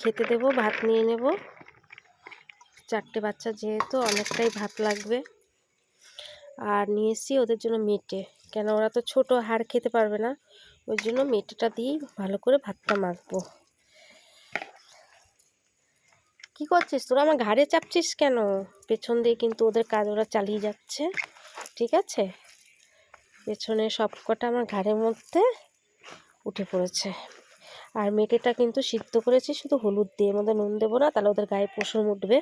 খেতে দেবো, ভাত নিয়ে নেব। 4টে বাচ্চা যেহেতু অনেকটাই ভাত লাগবে। আর নিয়ে এসেছি ওদের জন্য মেটে, কেন ওরা তো ছোট, হাড় খেতে পারবে না, ওই জন্য মেটেটা দিয়ে ভালো করে ভাতটা মাখবো। কি করছিস তোরা? আমার ঘাড়ে চাপছিস কেন? পেছন দিয়ে কিন্তু ওদের কাজ ওরা চালিয়ে যাচ্ছে, ঠিক আছে? পেছনে সব কটা আমার ঘাড়ের মধ্যে উঠে পড়েছে। আর মেটেটা কিন্তু সিদ্ধ করেছি শুধু হলুদ দিয়ে, এর মধ্যে নুন দেবো না, তাহলে ওদের গায়ে পশম উঠবে।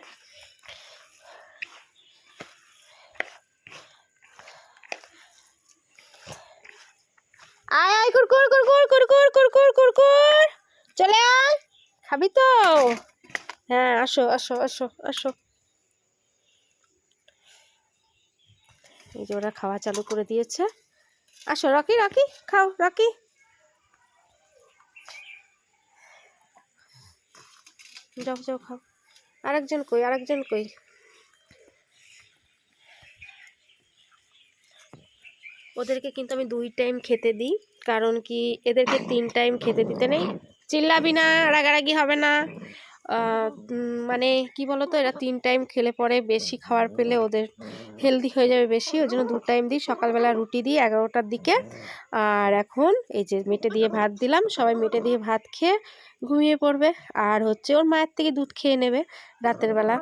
আয় আয় কুরকুর কুরকুর কুরকুর কুরকুর কুরকুর, চলে আয়, খাবি তো? হ্যাঁ আসো আসো আসো আসো। এই যে ওরা খাওয়া চালু করে দিয়েছে। আসো রকি, রকি খাও, রকি। যাও যাও খাও। আরেকজন কই, আরেকজন কই? ওদেরকে কিন্তু আমি 2 টাইম খেতে দিই, কারণ কি এদেরকে 3 টাইম খেতে দিতে নেই। চিল্লাবি না, রাগারাগি হবে না। মানে কি বলতো, এরা 3 টাইম খেলে পরে বেশি খাবার পেলে ওদের হেলদি হয়ে যাবে বেশি, ওই জন্য 2 টাইম দিই। সকালবেলা রুটি দিই 11টার দিকে। আর এখন এই যে মেটে দিয়ে ভাত দিলাম, সবাই মেটে দিয়ে ভাত খেয়ে ঘুমিয়ে পড়বে। আর হচ্ছে ওর মায়ের থেকে দুধ খেয়ে নেবে রাতের বেলা।